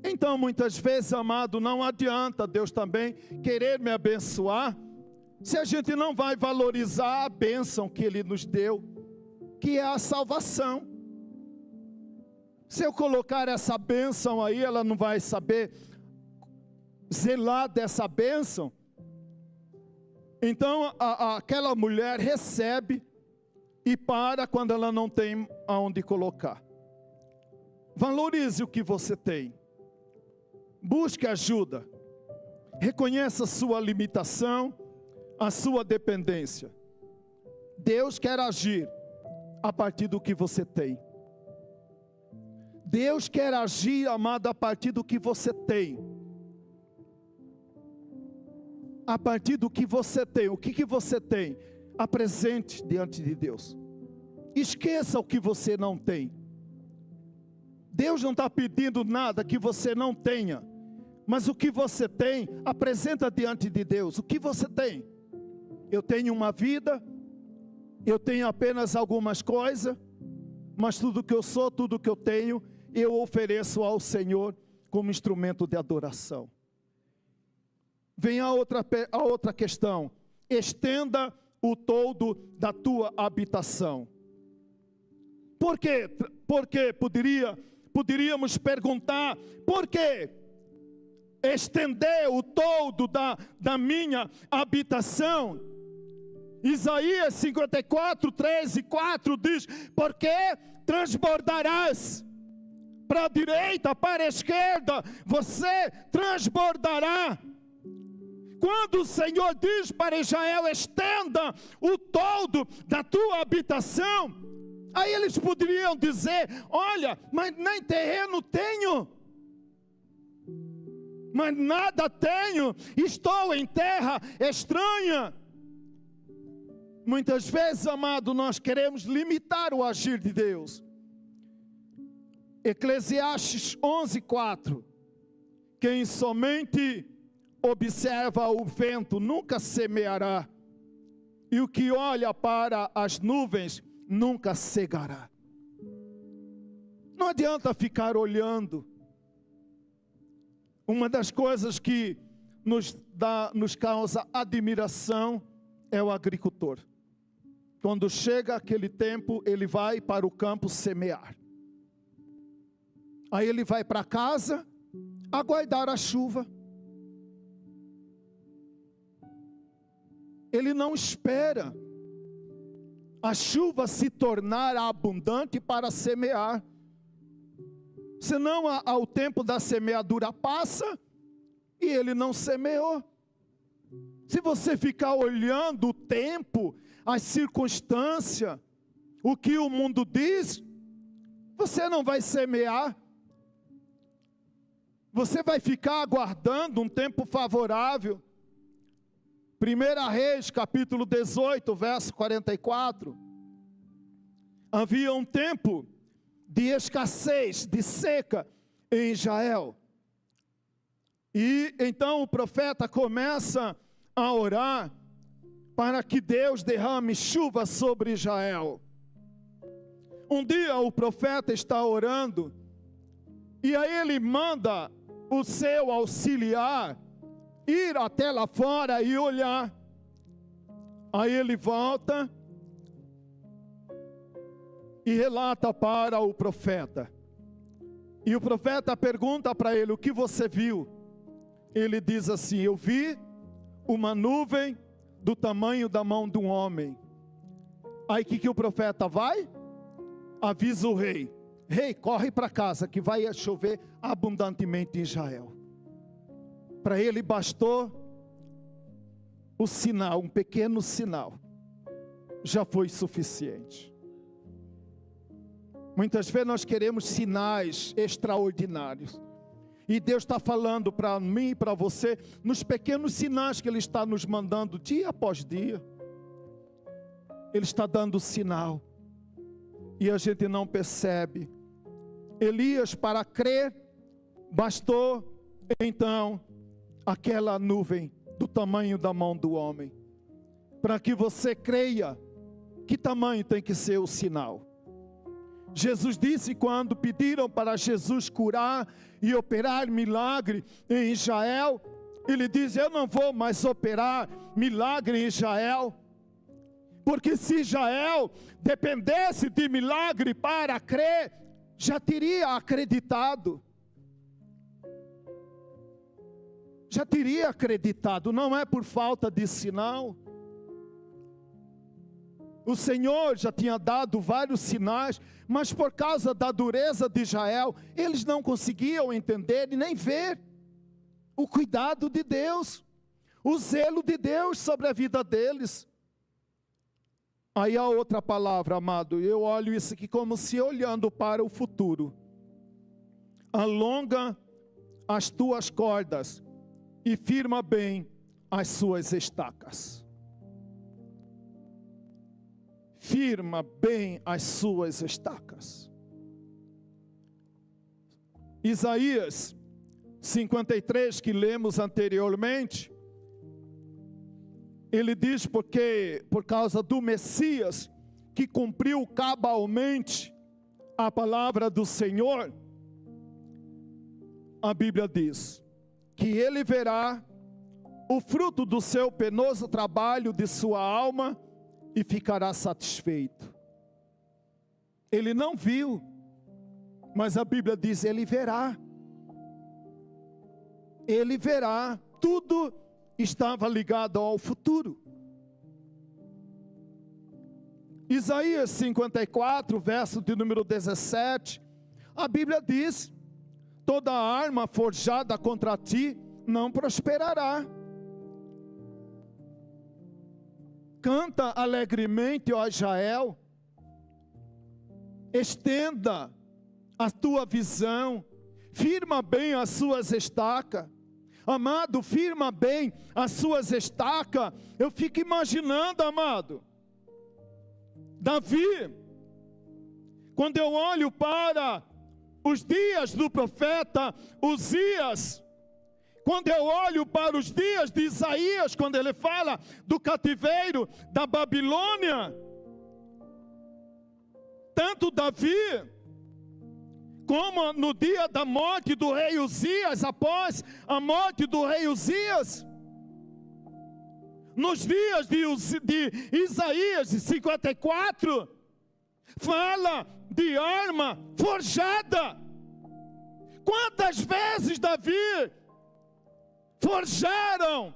Então, muitas vezes, amado, não adianta Deus também querer me abençoar, se a gente não vai valorizar a bênção que Ele nos deu, que é a salvação. Se eu colocar essa bênção aí, ela não vai saber zelar dessa bênção. Então, aquela mulher recebe e para quando ela não tem aonde colocar. Valorize o que você tem. Busque ajuda. Reconheça a sua limitação, a sua dependência. Deus quer agir a partir do que você tem. Deus quer agir, amado, a partir do que você tem. A partir do que você tem. O que você tem? Apresente diante de Deus. Esqueça o que você não tem. Deus não está pedindo nada que você não tenha. Mas o que você tem, apresenta diante de Deus. O que você tem? Eu tenho uma vida, eu tenho apenas algumas coisas, mas tudo que eu sou, tudo que eu tenho, eu ofereço ao Senhor como instrumento de adoração. Vem a outra questão. Estenda o toldo da tua habitação. Por quê? Porque poderíamos perguntar, por que estender o toldo da minha habitação? Isaías 54, 3 e 4 diz, porque transbordarás para a direita, para a esquerda, você transbordará. Quando o Senhor diz para Israel, estenda o toldo da tua habitação, aí eles poderiam dizer, olha, mas nem terreno tenho, mas nada tenho, estou em terra estranha. Muitas vezes, amado, nós queremos limitar o agir de Deus. Eclesiastes 11:4, quem somente observa o vento nunca semeará, e o que olha para as nuvens nunca cegará. Não adianta ficar olhando. Uma das coisas que nos causa admiração é o agricultor. Quando chega aquele tempo, ele vai para o campo semear. Aí ele vai para casa aguardar a chuva. Ele não espera a chuva se tornar abundante para semear. Senão o tempo da semeadura passa e ele não semeou. Se você ficar olhando o tempo, as circunstâncias, o que o mundo diz, você não vai semear. Você vai ficar aguardando um tempo favorável. 1 Reis, capítulo 18, verso 44. Havia um tempo de escassez, de seca em Israel. E então o profeta começa a orar para que Deus derrame chuva sobre Israel. Um dia o profeta está orando, e aí ele manda o seu auxiliar ir até lá fora e olhar. Aí ele volta e relata para o profeta. E o profeta pergunta para ele: o que você viu? Ele diz assim: eu vi uma nuvem do tamanho da mão de um homem. Aí o que o profeta vai? Avisa o rei: rei, corre para casa que vai chover abundantemente em Israel. Para ele bastou o sinal, um pequeno sinal, já foi suficiente. Muitas vezes nós queremos sinais extraordinários. E Deus está falando para mim e para você, nos pequenos sinais que Ele está nos mandando, dia após dia. Ele está dando sinal, e a gente não percebe. Elias, para crer, bastou então aquela nuvem do tamanho da mão do homem. Para que você creia, que tamanho tem que ser o sinal? Jesus disse, quando pediram para Jesus curar e operar milagre em Israel, Ele diz: eu não vou mais operar milagre em Israel, porque se Israel dependesse de milagre para crer, já teria acreditado. Já teria acreditado, não é por falta de sinal. O Senhor já tinha dado vários sinais, mas por causa da dureza de Israel, eles não conseguiam entender e nem ver o cuidado de Deus, o zelo de Deus sobre a vida deles. Aí a outra palavra, amado, eu olho isso aqui como se olhando para o futuro. Alonga as tuas cordas e firma bem as suas estacas. Firma bem as suas estacas. Isaías 53, que lemos anteriormente, ele diz porque por causa do Messias, que cumpriu cabalmente a palavra do Senhor, a Bíblia diz que ele verá o fruto do seu penoso trabalho de sua alma e ficará satisfeito. Ele não viu, mas a Bíblia diz: ele verá. Ele verá. Tudo estava ligado ao futuro. Isaías 54, verso de número 17, a Bíblia diz: toda arma forjada contra ti não prosperará. Canta alegremente, ó Israel, estenda a tua visão, firma bem as suas estacas. Amado, firma bem as suas estacas. Eu fico imaginando, amado, Davi, quando eu olho para os dias do profeta Uzias, quando eu olho para os dias de Isaías, quando ele fala do cativeiro da Babilônia, tanto Davi, como no dia da morte do rei Uzias, após a morte do rei Uzias, nos dias de Isaías 54, fala de arma forjada. Quantas vezes Davi forjaram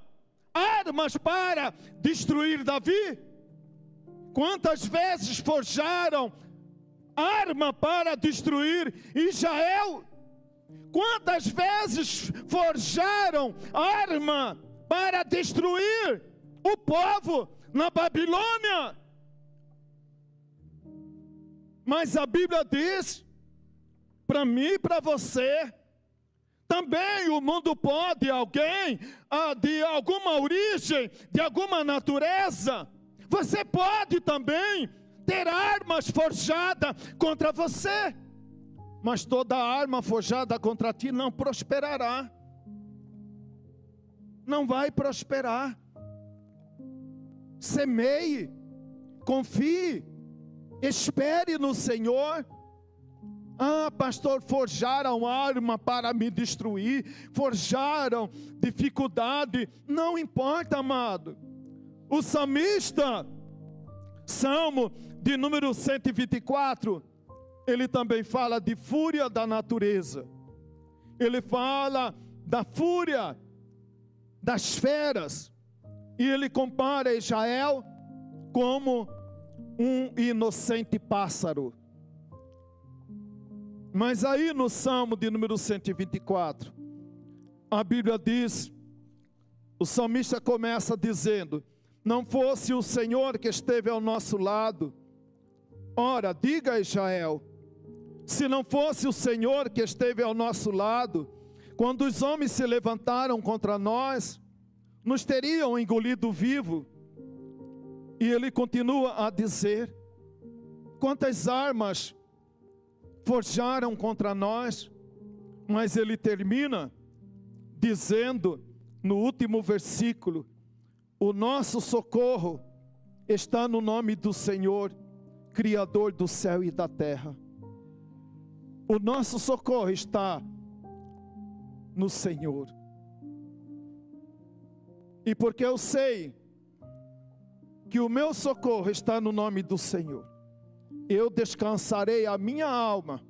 armas para destruir Davi? Quantas vezes forjaram arma para destruir Israel? Quantas vezes forjaram arma para destruir o povo na Babilônia. Mas a Bíblia diz, para mim e para você, também o mundo pode, alguém de alguma origem, de alguma natureza, você pode também ter armas forjadas contra você, mas toda arma forjada contra ti não prosperará, não vai prosperar. Semeie, confie, espere no Senhor. Ah, pastor, forjaram arma para me destruir, forjaram dificuldade. Não importa, amado. O salmista, Salmo de número 124, ele também fala de fúria da natureza. Ele fala da fúria das feras. E ele compara Israel como um inocente pássaro. Mas aí no Salmo de número 124, a Bíblia diz, o salmista começa dizendo: não fosse o Senhor que esteve ao nosso lado. Ora, diga a Israel, se não fosse o Senhor que esteve ao nosso lado, quando os homens se levantaram contra nós, nos teriam engolido vivo. E ele continua a dizer, quantas armas forjaram contra nós, mas ele termina dizendo no último versículo: o nosso socorro está no nome do Senhor, Criador do céu e da terra. O nosso socorro está no Senhor. E porque eu sei que o meu socorro está no nome do Senhor, eu descansarei a minha alma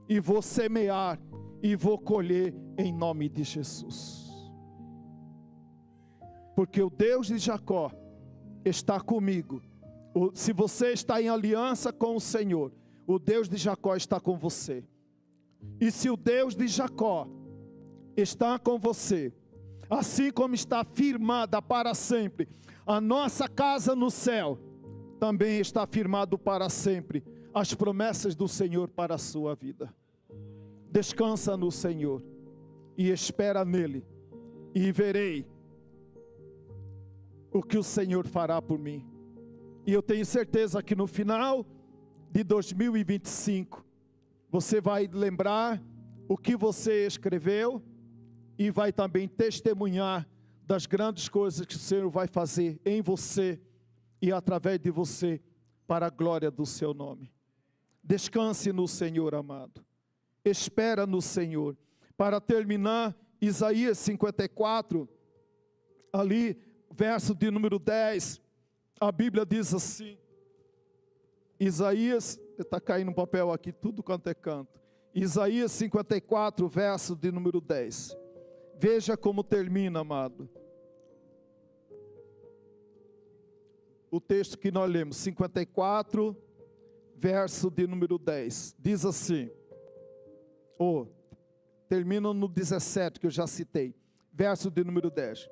e vou semear e vou colher em nome de Jesus. Porque o Deus de Jacó está comigo. Se você está em aliança com o Senhor, o Deus de Jacó está com você. E se o Deus de Jacó está com você, assim como está firmada para sempre a nossa casa no céu, também está firmado para sempre as promessas do Senhor para a sua vida. Descansa no Senhor e espera nele, e verei o que o Senhor fará por mim. E eu tenho certeza que no final de 2025, você vai lembrar o que você escreveu e vai também testemunhar das grandes coisas que o Senhor vai fazer em você e através de você, para a glória do seu nome. Descanse no Senhor, amado. Espera no Senhor. Para terminar, Isaías 54, ali, verso de número 10, a Bíblia diz assim, Isaías, está caindo um papel aqui, tudo quanto é canto. Isaías 54, verso de número 10. Veja como termina, amado. O texto que nós lemos, 54, verso de número 10. Diz assim, termina no 17, que eu já citei. Verso de número 10.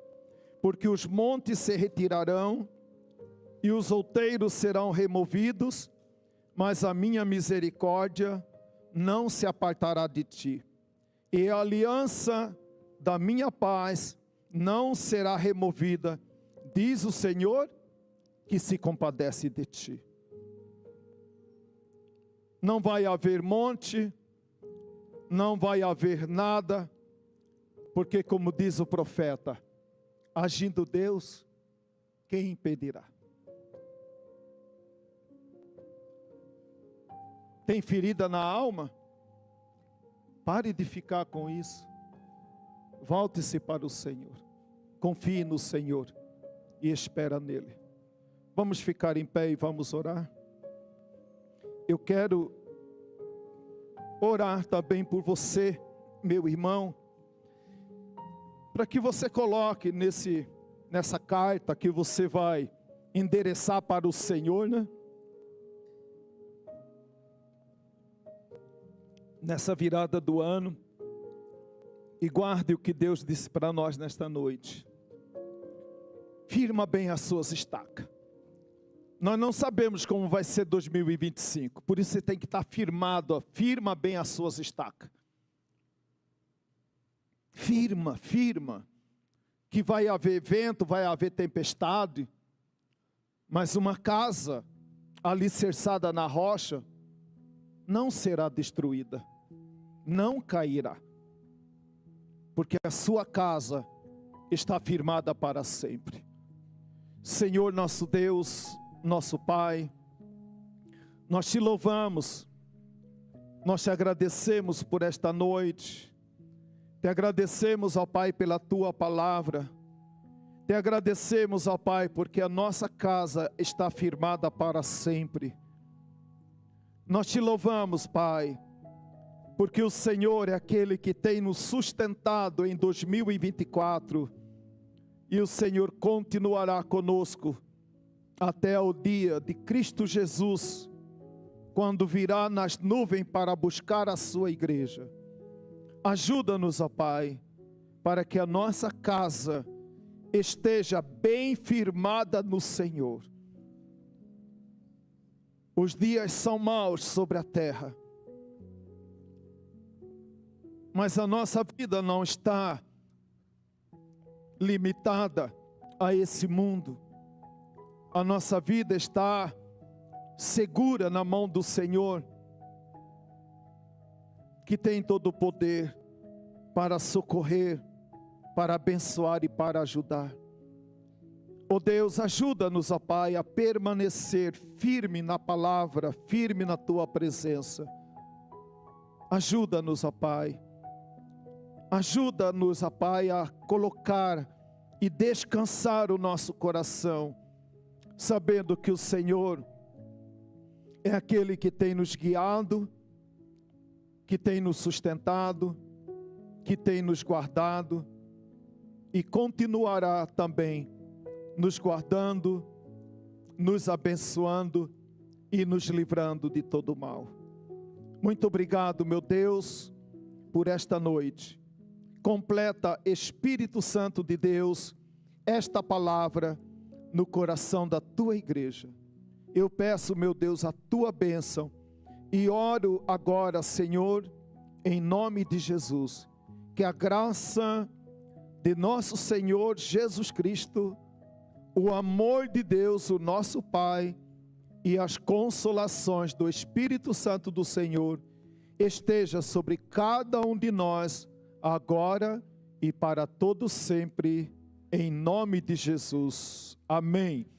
Porque os montes se retirarão, e os outeiros serão removidos, mas a minha misericórdia não se apartará de ti. E a aliança da minha paz não será removida, diz o Senhor, que se compadece de ti. Não vai haver monte, não vai haver nada, porque como diz o profeta, agindo Deus, quem impedirá? Tem ferida na alma? Pare de ficar com isso. Volte-se para o Senhor. Confie no Senhor e espera nele. Vamos ficar em pé e vamos orar. Eu quero orar também por você, meu irmão, para que você coloque nessa carta que você vai endereçar para o Senhor, né? Nessa virada do ano, e guarde o que Deus disse para nós nesta noite. firma bem as suas estacas. Nós não sabemos como vai ser 2025, por isso você tem que estar firmado, ó, firma bem as suas estacas. Firma, que vai haver vento, vai haver tempestade, mas uma casa alicerçada na rocha não será destruída, não cairá, porque a sua casa está firmada para sempre. Senhor nosso Deus, nosso Pai, nós te louvamos, nós te agradecemos por esta noite, te agradecemos, ó Pai, pela tua palavra, te agradecemos, ó Pai, porque a nossa casa está firmada para sempre. Nós te louvamos, Pai, porque o Senhor é aquele que tem nos sustentado em 2024, e o Senhor continuará conosco até o dia de Cristo Jesus, quando virá nas nuvens para buscar a sua igreja. Ajuda-nos, ó Pai, para que a nossa casa esteja bem firmada no Senhor. Os dias são maus sobre a terra, mas a nossa vida não está limitada a esse mundo. A nossa vida está segura na mão do Senhor, que tem todo o poder para socorrer, para abençoar e para ajudar. Oh Deus, ajuda-nos, ó Pai, a permanecer firme na palavra, firme na tua presença. Ajuda-nos, ó Pai. Ajuda-nos, ó Pai, a colocar e descansar o nosso coração, sabendo que o Senhor é aquele que tem nos guiado, que tem nos sustentado, que tem nos guardado e continuará também nos guardando, nos abençoando e nos livrando de todo mal. Muito obrigado, meu Deus, por esta noite. Completa, Espírito Santo de Deus, esta palavra no coração da tua igreja. Eu peço, meu Deus, a tua bênção e oro agora, Senhor, em nome de Jesus, que a graça de nosso Senhor Jesus Cristo, o amor de Deus, o nosso Pai, e as consolações do Espírito Santo do Senhor esteja sobre cada um de nós, agora e para todo sempre, em nome de Jesus. Amém.